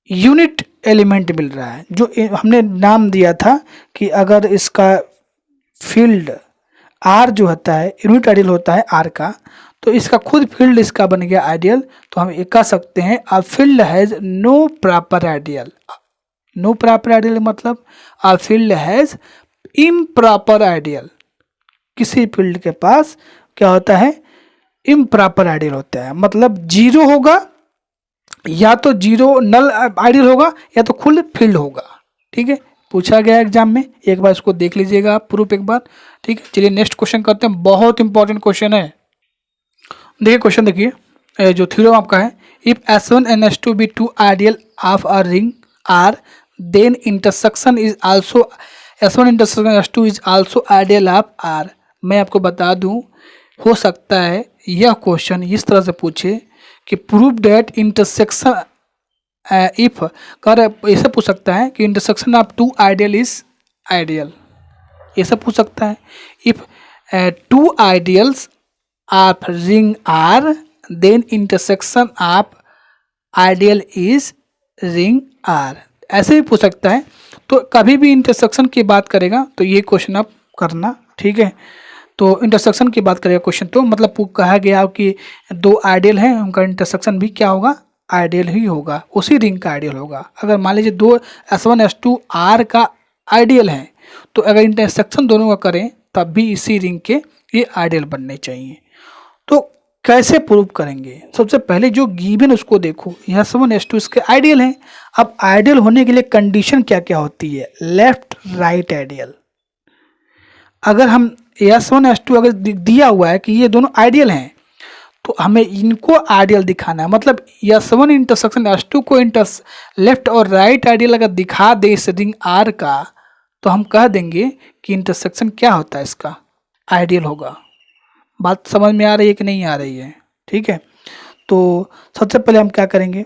यूनिट एलिमेंट मिल रहा है। जो हमने नाम दिया था कि अगर इसका फील्ड आर जो होता है यूनिट आइडियल होता है आर का, तो इसका खुद फील्ड इसका बन गया आइडियल। तो हम ये कह सकते हैं a field has no proper ideal. No proper ideal मतलब a field has improper ideal. किसी फील्ड के पास क्या होता है, इम्प्रॉपर आइडियल होता है, मतलब जीरो होगा, या तो जीरो नल आइडियल होगा या तो खुद फील्ड होगा। ठीक है, पूछा गया एग्जाम में, एक बार इसको देख लीजिएगा आप प्रूफ एक बार। ठीक है, चलिए नेक्स्ट क्वेश्चन करते हैं, बहुत इंपॉर्टेंट क्वेश्चन है। देखिए क्वेश्चन देखिए, जो थ्योरम आपका है, if S1 and S2 be two ideal of a ring R then intersection is also S1 intersection S2 is also ideal of R. मैं आपको बता दूं, हो सकता है यह क्वेश्चन इस तरह से पूछे कि प्रूव डेट इंटरसेक्शन इफ कर, ऐसे पूछ सकता है कि intersection of two ideal is ideal, ऐसा पूछ सकता है। If two ideals of ring R then intersection of ideal is ring R, ऐसे भी पूछ सकता है। तो कभी भी इंटरसेक्शन की बात करेगा तो ये क्वेश्चन आप करना। ठीक है, तो इंटरसेक्शन की बात करेगा क्वेश्चन, तो मतलब कहा गया कि दो आइडियल हैं, उनका इंटरसेक्शन भी क्या होगा, आइडियल ही होगा, उसी रिंग का आइडियल होगा। अगर मान लीजिए दो S1 S2 R का आइडियल है, तो अगर इंटरसेक्शन दोनों का करें तब भी इसी रिंग के ये आइडियल बनने चाहिए। तो कैसे प्रूव करेंगे, सबसे पहले जो गिवन उसको देखो, S1 S2 इसके आइडियल हैं। अब आइडियल होने के लिए कंडीशन क्या क्या होती है, लेफ्ट राइट आइडियल। अगर हम S1 S2 अगर दिया हुआ है कि ये दोनों आइडियल हैं, तो हमें इनको आइडियल दिखाना है। मतलब S1 इंटरसेक्शन S2 को लेफ्ट और राइट आइडियल अगर दिखा दे इस रिंग आर का, तो हम कह देंगे कि इंटरसेक्शन क्या होता है, इसका आइडियल होगा। बात समझ में आ रही है कि नहीं आ रही है? ठीक है, तो सबसे पहले हम क्या करेंगे,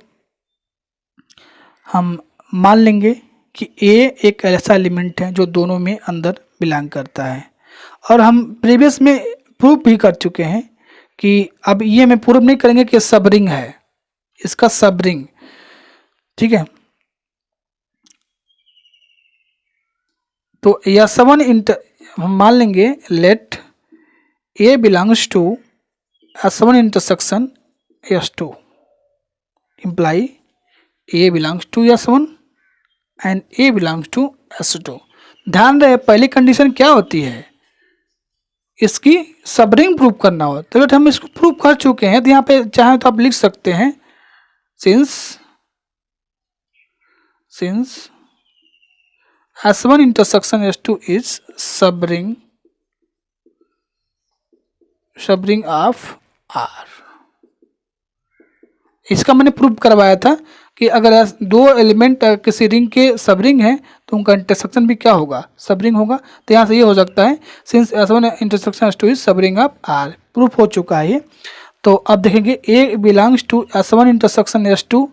हम मान लेंगे कि A एक ऐसा एलिमेंट है जो दोनों में अंदर बिलोंग करता है, और हम प्रीवियस में प्रूफ भी कर चुके हैं कि अब ये में प्रूफ नहीं करेंगे कि सब रिंग है, इसका सब रिंग। ठीक है, तो S1 हम मान लेंगे let A belongs to S1 intersection S2 implies A belongs to S1 and A belongs to S2। ध्यान रहे पहली कंडीशन क्या होती है, इसकी सब रिंग प्रूव करना हो। तो हम इसको प्रूव कर चुके हैं, तो यहाँ पे चाहे तो आप लिख सकते हैं since S1 intersection S2 is subring of R। इसका मैंने प्रूव करवाया था कि अगर दो एलिमेंट किसी रिंग के सब रिंग हैं तो उनका इंटरसेक्शन भी क्या होगा, सब रिंग होगा। तो यहाँ से ये हो सकता है since S1 intersection S2 is subring of R, proof हो चुका है ये। तो अब देखेंगे A belongs to S1 intersection S2,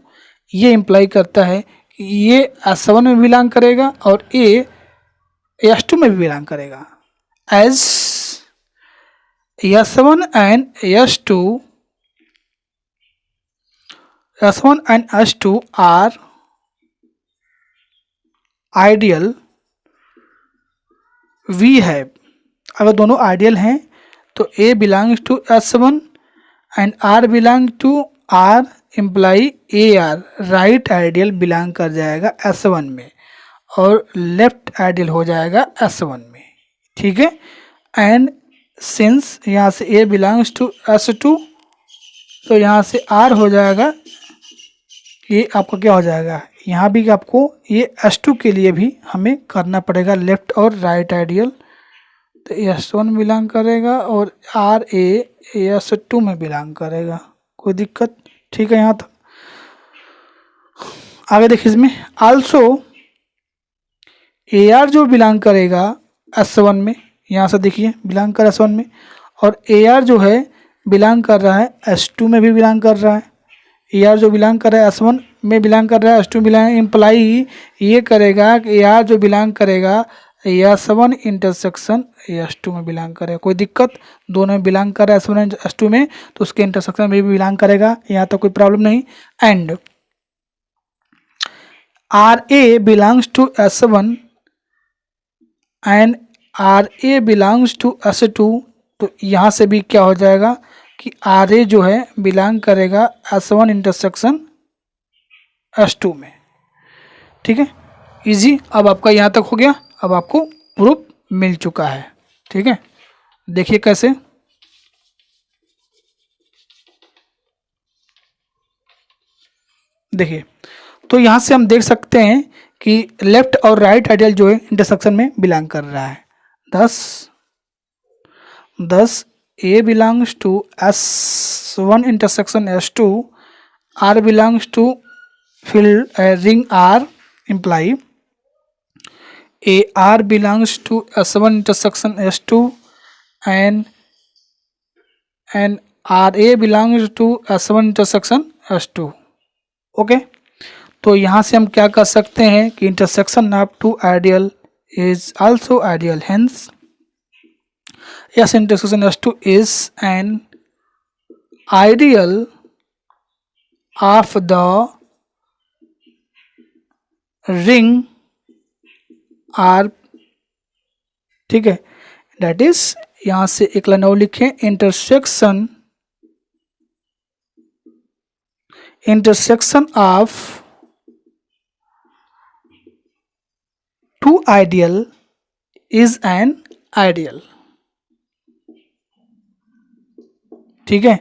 ये इम्प्लाई करता है कि ये S1 में बिलोंग करेगा और A S2 में भी बिलोंग करेगा। As S1 and S2 are ideal, we have, अगर दोनों आइडियल हैं तो A belongs to S1 and R belong to R, implies AR right ideal belong कर जाएगा S1 में और लेफ्ट आइडियल हो जाएगा S1 में। ठीक है, एंड सिंस यहाँ से A बिलोंग्स टू S2, तो यहाँ से R हो जाएगा, ये आपका क्या हो जाएगा, यहाँ भी आपको ये S2 के लिए भी हमें करना पड़ेगा लेफ्ट और राइट आइडियल। तो S1 बिलोंग करेगा और RA S2 में बिलोंग करेगा, कोई दिक्कत? ठीक है, यहाँ तक आगे देखिए, इसमें आल्सो AR जो बिलोंग करेगा S1 में, यहाँ से देखिए बिलोंग कर S1 में, और AR जो है बिलोंग कर रहा है S2 में भी बिलोंग कर रहा है, AR जो बिलोंग कर रहा है S1 में बिलोंग कर रहा है, S2 बिलोंग, इम्प्लाई ये करेगा कि AR जो बिलोंग करेगा S1 इंटरसेक्शन S2 में बिलोंग करेगा। कोई दिक्कत, दोनों में बिलोंग कर रहा है S1 S2 में, तो उसके इंटरसेक्शन में भी बिलोंग करेगा, यहाँ तो कोई प्रॉब्लम नहीं। And RA belongs to S1 and RA belongs to S2, तो यहाँ से भी क्या हो जाएगा कि RA जो है बिलोंग करेगा S1 इंटरसेक्शन S2 में। ठीक है, इजी। अब आपका यहाँ तक हो गया, अब आपको प्रूफ मिल चुका है। ठीक है, देखिए कैसे। देखिए, तो यहाँ से हम देख सकते हैं कि लेफ्ट और राइट आइडियल जो है इंटरसेक्शन में बिलोंग कर रहा है। thus A belongs to S1 intersection S2, R belongs to field ring R, imply AR belongs to S1 intersection S2 and RA belongs to S1 intersection S2। Okay, तो यहाँ से हम क्या कर सकते हैं कि intersection of two ideal is also ideal, hence S intersection S2 is an ideal of the ring R। ठीक है, that is, यहाँ से एक लाइन और लिखें, intersection of two ideal is an ideal। ठीक है,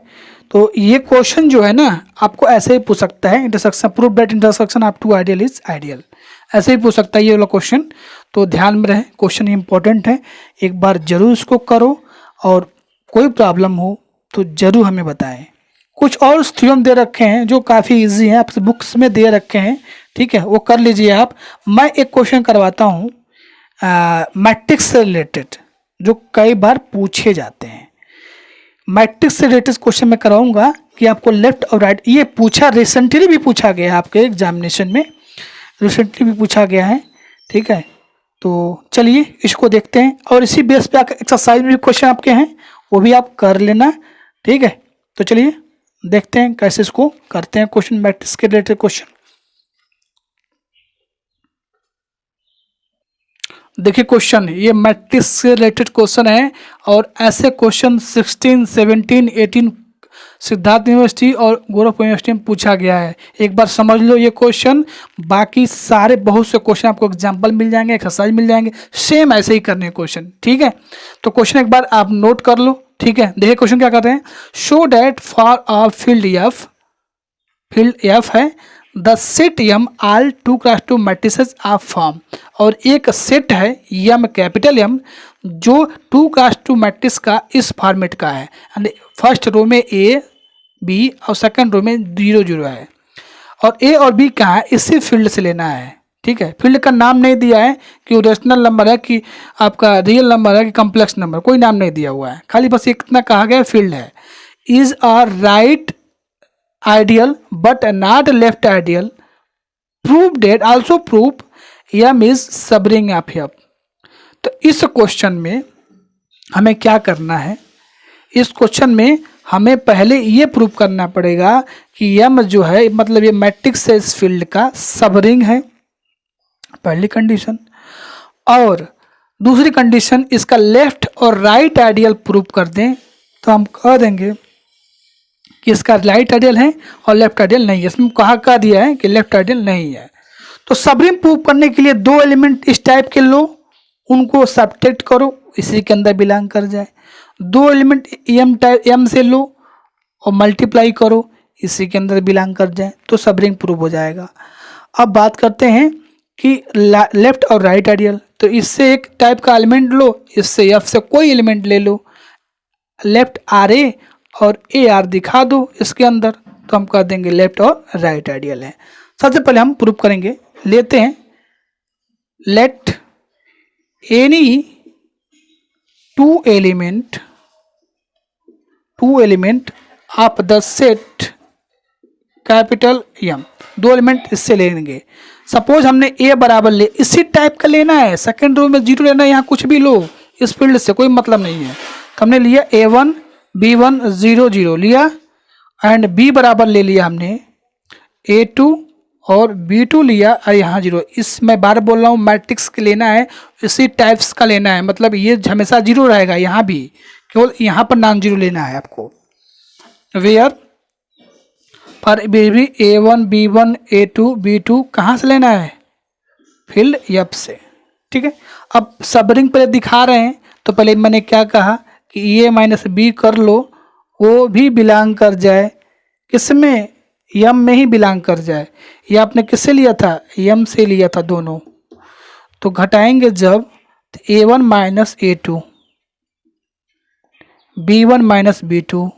तो ये क्वेश्चन जो है ना आपको ऐसे ही पूछ सकता है, intersection proof that intersection of two ideal is ideal, ऐसे ही पूछ सकता है ये वाला क्वेश्चन। तो ध्यान में रहे, क्वेश्चन इंपॉर्टेंट है, एक बार जरूर इसको करो, और कोई प्रॉब्लम हो तो जरूर हमें बताएं। कुछ और थ्योरम दे रखे हैं जो काफ़ी इजी हैं, आपसे बुक्स में दे रखे हैं। ठीक है, वो कर लीजिए आप। मैं एक क्वेश्चन करवाता हूँ मैट्रिक्स से रिलेटेड, जो कई बार पूछे जाते हैं। मैट्रिक्स से रिलेटेड क्वेश्चन मैं कराऊंगा कि आपको लेफ्ट और राइट, ये पूछा रिसेंटली भी पूछा गया है आपके एग्जामिनेशन में, रिसेंटली भी पूछा गया है। ठीक है, तो चलिए इसको देखते हैं, और इसी बेस पे एक्सरसाइज में भी क्वेश्चन आपके हैं, वो भी आप कर लेना। ठीक है, तो चलिए देखते हैं कैसे इसको करते हैं क्वेश्चन, मैट्रिक्स के रिलेटेड क्वेश्चन। देखिए क्वेश्चन, ये मैट्रिक्स से रिलेटेड क्वेश्चन है, और ऐसे क्वेश्चन 16, 17, 18 सिद्धार्थ यूनिवर्सिटी और गोरखपुर यूनिवर्सिटी में पूछा गया है। एक बार समझ लो ये क्वेश्चन, बाकी सारे बहुत से क्वेश्चन आपको एग्जांपल मिल जाएंगे, एक्सरसाइज मिल जाएंगे, सेम ऐसे ही करने क्वेश्चन। ठीक है, तो क्वेश्चन एक बार आप नोट कर लो। ठीक है, देखिए क्वेश्चन क्या कर रहे हैं, show that for a field F है the set M all 2x2 matrices of form, और एक सेट है एम कैपिटल एम जो 2x2 मैट्रिक्स का इस फॉर्मेट का है, एंड फर्स्ट रो में ए बी और सेकंड रो में 0 0 है, और ए और बी कहाँ है, इसी फील्ड से लेना है। ठीक है, फील्ड का नाम नहीं दिया है कि रेशनल नंबर है कि आपका रियल नंबर है कि कॉम्प्लेक्स नंबर, कोई नाम नहीं दिया हुआ है, खाली बस इतना कहा गया फील्ड है। Is a right ideal but not left ideal, prove that also prove M is subring of F. तो इस क्वेश्चन में हमें क्या करना है, इस क्वेश्चन में हमें पहले ये प्रूव करना पड़ेगा कि एम जो है मतलब ये मैट्रिक्स से इस फील्ड का सब रिंग है, पहली कंडीशन। और दूसरी कंडीशन, इसका लेफ्ट और राइट आइडियल प्रूव कर दें, तो हम कह देंगे कि इसका राइट आइडियल है और लेफ्ट आइडियल नहीं है। इसमें कहा दिया है कि लेफ्ट आइडियल नहीं है। तो सब रिंग प्रूव करने के लिए 2 एलिमेंट इस टाइप के लो, उनको सब्ट्रैक्ट करो, इसी के अंदर बिलोंग कर जाए। 2 एलिमेंट एम से लो और मल्टीप्लाई करो, इसी के अंदर बिलोंग कर जाए, तो सब रिंग प्रूव हो जाएगा। अब बात करते हैं कि लेफ्ट और राइट आइडियल, तो इससे एक टाइप का एलिमेंट लो, इससे एफ से कोई एलिमेंट ले लो, लेफ्ट आर ए और ए आर दिखा दो इसके अंदर, तो हम कह देंगे लेफ्ट और राइट आइडियल है। सबसे पहले हम प्रूव करेंगे, लेते हैं let any two 2 element of the set capital M, 2 element इससे लेंगे। सपोज हमने ए बराबर ले, इसी टाइप का लेना है, सेकंड रो में 0 लेना है, यहाँ कुछ भी लो, इस फील्ड से कोई मतलब नहीं है। तो हमने लिया A1 B1 0 0 लिया, एंड B बराबर ले लिया हमने A2 और B2 लिया, और यहाँ 0। इस मैं बार बोल रहा हूँ मैट्रिक्स के लेना है, इसी टाइप्स का लेना है, मतलब ये हमेशा 0 रहेगा, यहाँ भी केवल यहाँ पर नॉन 0 लेना है आपको। वेयर पर baby A1 B1 A2 B2 कहाँ से लेना है, फील्ड F से, ठीक है। अब सब रिंग पहले दिखा रहे हैं, तो पहले मैंने क्या कहा कि A माइनस B कर लो, वो भी बिलोंग कर जाए किसमें, यम में ही बिलोंग कर जाए। ये आपने किससे लिया था, यम से लिया था दोनों। तो घटाएंगे जब तो A1 minus A2 B1 minus B2,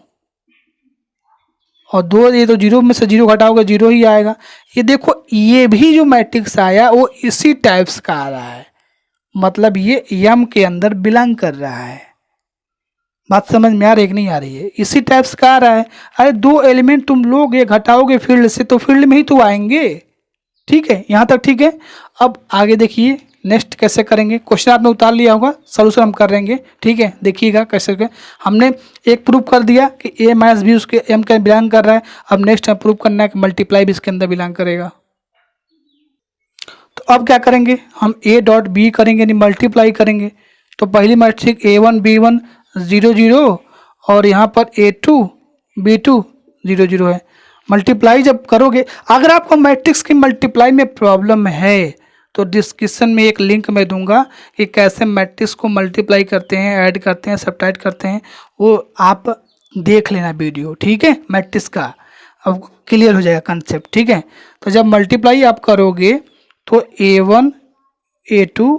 और 2 ये तो 0 में से 0 घटाओगे 0 ही आएगा। ये देखो ये भी जो मैट्रिक्स आया वो इसी टाइप्स का आ रहा है, मतलब ये यम के अंदर बिलोंग कर रहा है। बात समझ में आ रही है कि नहीं आ रही है, इसी टाइप्स का आ रहा है। अरे 2 एलिमेंट तुम लोगे घटाओगे फील्ड से, तो फील्ड में ही तो आएंगे, ठीक है, यहाँ तक ठीक है। अब आगे देखिए नेक्स्ट कैसे करेंगे, क्वेश्चन आपने उतार लिया होगा, सोल्यूशन हम कर रहेंगे, ठीक है। देखिएगा कैसे कर, हमने एक प्रूव कर दिया कि A माइनस B उसके M के बिलोंग कर रहा है। अब नेक्स्ट प्रूव करना है कि मल्टीप्लाई भी इसके अंदर बिलोंग करेगा। तो अब क्या करेंगे, हम A डॉट B करेंगे, यानी मल्टीप्लाई करेंगे। तो पहली मैट्रिक्स A1 B1 0 0 और यहाँ पर A2 B2 0 0 है। मल्टीप्लाई जब करोगे, अगर आपको मैट्रिक्स की मल्टीप्लाई में प्रॉब्लम है तो डिस्क्रिप्शन में एक लिंक मैं दूंगा कि कैसे मैट्रिक्स को मल्टीप्लाई करते हैं, ऐड करते हैं, सब्ट्रैक्ट करते हैं, वो आप देख लेना वीडियो, ठीक है। मैट्रिक्स का अब क्लियर हो जाएगा कंसेप्ट, ठीक है। तो जब मल्टीप्लाई आप करोगे तो A1 A2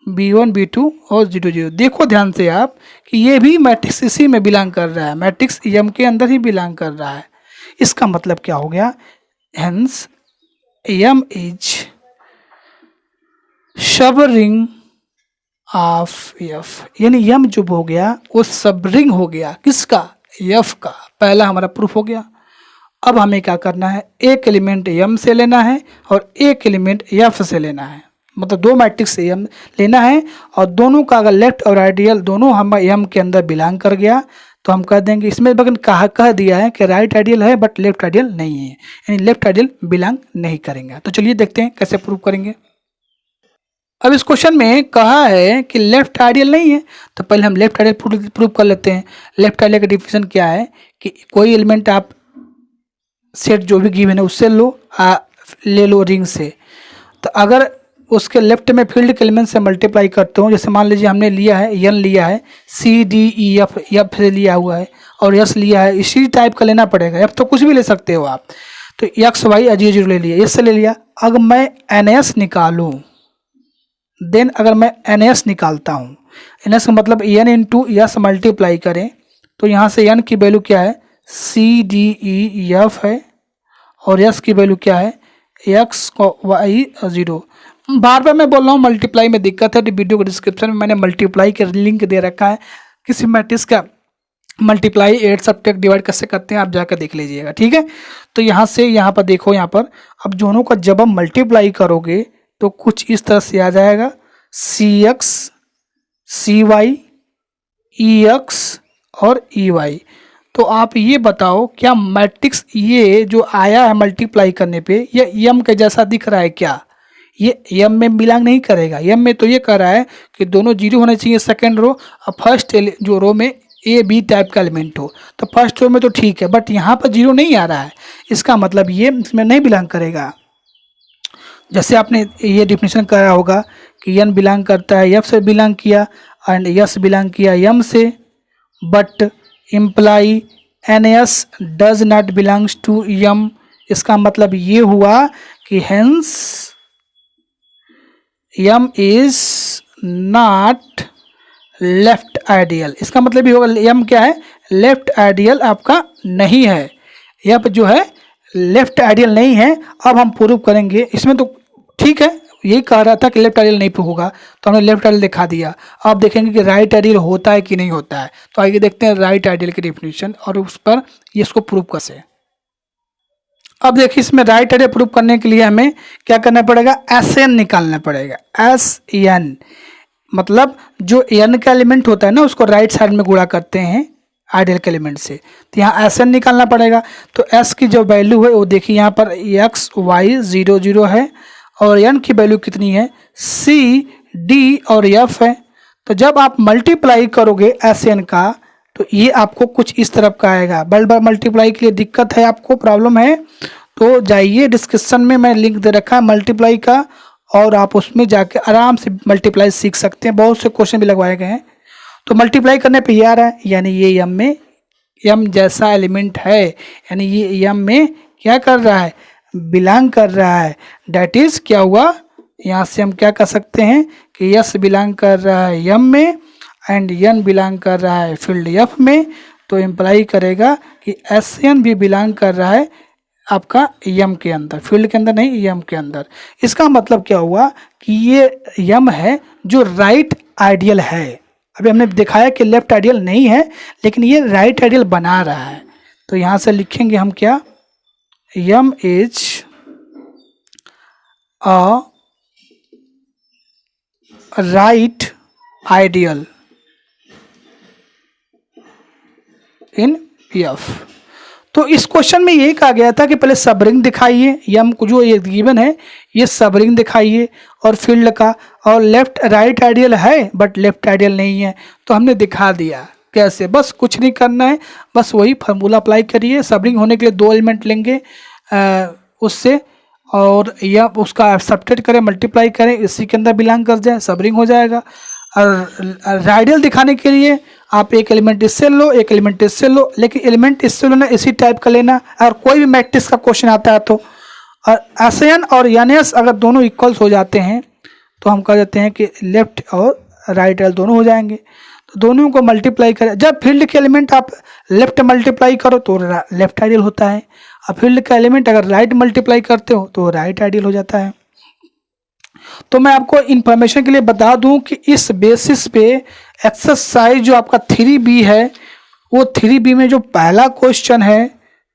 B1 B2 और 0 0, देखो ध्यान से आप कि ये भी मैट्रिक्स इसी में बिलोंग कर रहा है, मैट्रिक्स एम के अंदर ही बिलोंग कर रहा है। इसका मतलब क्या हो गया, hence M is subring of F, यानी यम जो हो गया वो सब रिंग हो गया किसका, एफ का। पहला हमारा प्रूफ हो गया। अब हमें क्या करना है, एक एलिमेंट यम से लेना है और एक एलिमेंट एफ से लेना है, मतलब 2 मैट्रिक्स से यम लेना है, और दोनों का अगर लेफ्ट और आइडियल दोनों हम यम के अंदर बिलोंग कर गया तो हम कह देंगे, इसमें बगन कह दिया है कि राइट आइडियल है बट लेफ्ट आइडियल नहीं है, यानी लेफ्ट आइडियल बिलोंग नहीं करेंगे। तो चलिए देखते हैं कैसे प्रूव करेंगे। अब इस क्वेश्चन में कहा है कि लेफ्ट आइडियल नहीं है, तो पहले हम लेफ्ट आइडियल प्रूव कर लेते हैं। लेफ्ट आइडियल का डिफिनेशन क्या है कि कोई एलिमेंट आप सेट जो भी गिवन है उससे ले लो रिंग से, तो अगर उसके लेफ्ट में फील्ड के एलिमेंट से मल्टीप्लाई करते हो, जैसे मान लीजिए हमने लिया है एन लिया है, सी डी ई एफ से लिया हुआ है, और एस लिया है, इसी टाइप का लेना पड़ेगा। एफ तो कुछ भी ले सकते हो आप, तो एक्स वाई 0 0 ले लिया, एस से ले लिया। अगर मैं एन एस निकालूँ, देन अगर मैं एन एस निकालता हूँ, एन एस का मतलब एन इंटू एस मल्टीप्लाई करें, तो यहाँ से एन की वैल्यू क्या है, सी डी ई एफ है, और एस की वैल्यू क्या है, एक्स वाई 0। बार बार मैं बोल रहा हूँ मल्टीप्लाई में दिक्कत है, तो वीडियो के डिस्क्रिप्शन में मैंने मल्टीप्लाई का लिंक दे रखा है, किसी मैट्रिक्स का मल्टीप्लाई एड सब्ट्रैक्ट डिवाइड कैसे करते हैं आप जाकर देख लीजिएगा, ठीक है। तो यहाँ से यहाँ पर देखो, यहाँ पर अब दोनों का जब हम मल्टीप्लाई करोगे तो कुछ इस तरह से आ जाएगा, सी एक्स सी वाई ई एक्स और ई वाई। तो आप ये बताओ क्या मैट्रिक्स ये जो आया है मल्टीप्लाई करने पे, ये यम के जैसा दिख रहा है क्या, ये यम में बिलोंग नहीं करेगा। यम में तो ये कह रहा है कि दोनों 0 होने चाहिए सेकंड रो, और फर्स्ट जो रो में ए बी टाइप का एलिमेंट हो, तो फर्स्ट रो में तो ठीक है, बट यहाँ पर 0 नहीं आ रहा है, इसका मतलब ये इसमें नहीं बिलोंग करेगा। जैसे आपने ये डिफिनेशन करा होगा कि एन बिलोंग करता है एफ से बिलोंग किया, एंड एस बिलोंग किया यम से, but imply N S does not belongs to M. इसका मतलब ये हुआ कि hence M is not left ideal. इसका मतलब ये होगा यम क्या है, लेफ्ट आइडियल आपका नहीं है, एफ जो है लेफ्ट आइडियल नहीं है। अब हम प्रूव करेंगे, इसमें तो ठीक है यही कह रहा था कि लेफ्ट आइडियल नहीं होगा, तो हमने लेफ्ट आइडियल दिखा दिया। अब देखेंगे कि राइट आइडियल होता है कि नहीं होता है। तो आइए देखते हैं राइट आइडियल की डेफिनेशन और उस पर ये इसको प्रूव कैसे। अब देखिए इसमें राइट आइडियल प्रूव करने के लिए हमें क्या करना पड़ेगा, SN निकालना पड़ेगा। SN मतलब जो n का एलिमेंट होता है ना उसको राइट साइड में गुणा करते हैं आइडियल के एलिमेंट से, तो यहाँ SN निकालना पड़ेगा। तो S की जो वैल्यू है वो देखिए यहाँ पर x y 0 0 है और n की वैल्यू कितनी है C D और F है। तो जब आप मल्टीप्लाई करोगे SN का तो ये आपको कुछ इस तरफ का आएगा। बार बार मल्टीप्लाई के लिए दिक्कत है, आपको प्रॉब्लम है तो जाइए डिस्क्रिप्शन में मैं लिंक दे रखा है मल्टीप्लाई का, और आप उसमें जाके आराम से मल्टीप्लाई सीख सकते हैं। बहुत से क्वेश्चन भी लगवाए गए हैं। तो मल्टीप्लाई करने पे ये आ रहा है, यानी ये m में m जैसा एलिमेंट है, यानी ये m में क्या कर रहा है, बिलोंग कर रहा है। डैट इज क्या हुआ, यहाँ से हम क्या कर सकते हैं कि s बिलोंग कर रहा है m में एंड n बिलोंग कर रहा है फील्ड f में। तो इम्प्लाई करेगा कि SN भी बिलोंग कर रहा है आपका m के अंदर, फील्ड के अंदर नहीं, m के अंदर। इसका मतलब क्या हुआ कि ये m है जो राइट आइडियल है। अभी हमने दिखाया कि लेफ्ट आइडियल नहीं है, लेकिन ये राइट आइडियल बना रहा है। तो यहाँ से लिखेंगे हम क्या, m is a right ideal in F। तो इस क्वेश्चन में ये कहा गया था कि पहले सब रिंग दिखाइए, यम को जो ये गिवन है ये सब रिंग दिखाइए और फील्ड का, और लेफ्ट राइट आइडियल है बट लेफ्ट आइडियल नहीं है। तो हमने दिखा दिया कैसे, बस कुछ नहीं करना है, बस वही फार्मूला अप्लाई करिए। सब रिंग होने के लिए 2 एलिमेंट लेंगे उससे, और या उसका सब्ट्रैक्ट करें, मल्टीप्लाई करें, इसी के अंदर बिलोंग कर जाए, सब रिंग हो जाएगा। और आइडियल दिखाने के लिए आप एक एलिमेंट इससे लो, एक एलिमेंट इससे लो, लेकिन एलिमेंट इससे लेना इसी टाइप का लेना। और कोई भी मैट्रिक्स का क्वेश्चन आता है तो और SN और NS अगर दोनों इक्वल्स हो जाते हैं तो हम कह देते हैं कि लेफ्ट और राइट आइडियल दोनों हो जाएंगे। तो दोनों को मल्टीप्लाई करें, जब फील्ड के एलिमेंट आप लेफ्ट मल्टीप्लाई करो तो लेफ्ट आइडियल होता है, और फील्ड का एलिमेंट अगर राइट मल्टीप्लाई करते हो तो राइट आइडियल हो जाता है। तो मैं आपको इंफॉर्मेशन के लिए बता दूं कि इस बेसिस पे एक्सरसाइज जो आपका 3B है, वो 3B में जो पहला क्वेश्चन है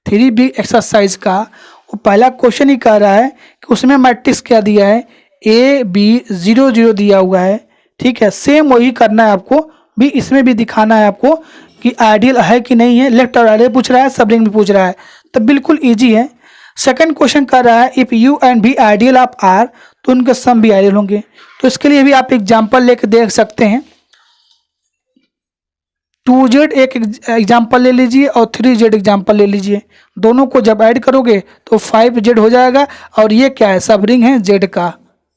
3B एक्सरसाइज का, वो पहला क्वेश्चन ही कह रहा है कि उसमें मैट्रिक्स क्या दिया है, AB 0 0 दिया हुआ है। ठीक है, सेम वही करना है आपको भी, इसमें भी दिखाना है आपको कि आइडियल है कि नहीं है। लेफ्ट और आइडियल पूछ रहा है, सब रिंग भी पूछ रहा है, तो बिल्कुल ईजी है। सेकंड क्वेश्चन कर रहा है if U and B ideal of R, तो उनके सम भी आइडियल होंगे। तो इसके लिए भी आप एग्जांपल लेके देख सकते हैं। 2Z एक एग्जांपल ले लीजिए और 3Z एग्जांपल ले लीजिए, दोनों को जब ऐड करोगे तो 5Z हो जाएगा। और ये क्या है, सब रिंग है Z का,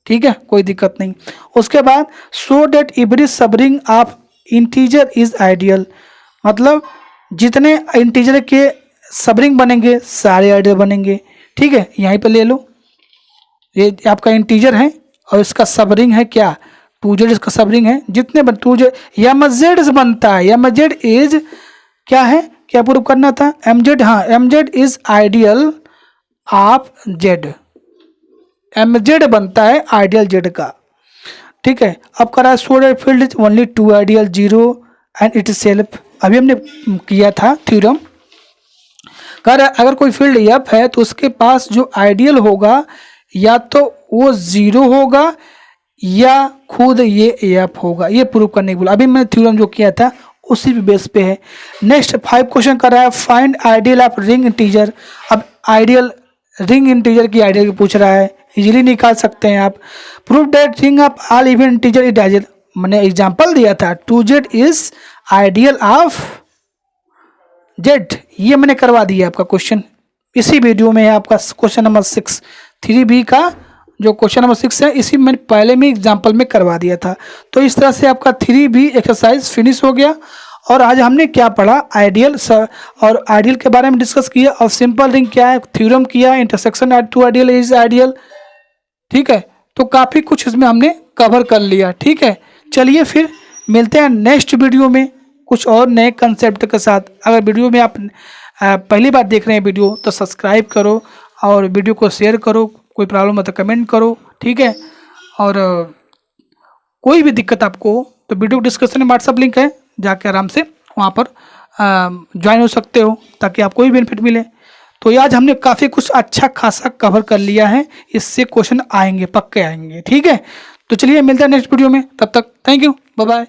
ठीक है, कोई दिक्कत नहीं। उसके बाद सो डेट एवरी सब ring of integer is ideal, मतलब जितने इंटीजर के सब रिंग बनेंगे सारे आइडियल बनेंगे। ठीक है, यहीं पे ले लो, ये आपका इंटीजर है और इसका सब रिंग है क्या, 2Z इसका सब रिंग है। जितने 2Z MZ से बनता है, MZ इज क्या है, क्या प्रूव करना था, MZ, हाँ MZ is ideal of Z, MZ बनता है आइडियल Z का। ठीक है, अब करा show that field is only 2 ideal 0 and itself, अभी हमने किया था थ्योरम। कर अगर कोई फील्ड F है तो उसके पास जो आइडियल होगा या तो वो 0 होगा या खुद ये F होगा, ये प्रूव करने के बोला। अभी मैं थ्योरम जो किया था उसी बेस पे है। नेक्स्ट 5 क्वेश्चन कर रहा है find ideal of ring integer. अब आइडियल रिंग इंटीजर की आइडियल पूछ रहा है, इजीली निकाल सकते हैं आप। Prove that ring of all even integer is ideal, मैंने एग्जांपल दिया था 2Z is ideal of Z, ये मैंने करवा दिया आपका क्वेश्चन इसी वीडियो में है। आपका क्वेश्चन नंबर 6 3B का जो क्वेश्चन नंबर 6 है, इसी मैंने पहले में एग्जांपल में करवा दिया था। तो इस तरह से आपका 3B एक्सरसाइज फिनिश हो गया। और आज हमने क्या पढ़ा, आइडियल और आइडियल के बारे में डिस्कस किया, और सिंपल रिंग क्या है थ्योरम किया, intersection at 2 ideal is ideal. ठीक है, तो काफ़ी कुछ इसमें हमने कवर कर लिया। ठीक है, चलिए फिर मिलते हैं नेक्स्ट वीडियो में कुछ और नए कंसेप्ट के साथ। अगर वीडियो में आप पहली बार देख रहे हैं वीडियो तो सब्सक्राइब करो और वीडियो को शेयर करो, कोई प्रॉब्लम हो तो कमेंट करो। ठीक है, और कोई भी दिक्कत आपको हो तो वीडियो डिस्क्रिप्शन में व्हाट्सअप लिंक है, जाके आराम से वहाँ पर ज्वाइन हो सकते हो ताकि आपको भी बेनिफिट मिले। तो ये आज हमने काफ़ी कुछ अच्छा खासा कवर कर लिया है, इससे क्वेश्चन आएंगे, पक्के आएंगे। ठीक है, तो चलिए मिलते हैं नेक्स्ट वीडियो में, तब तक थैंक यू, बाय बाय।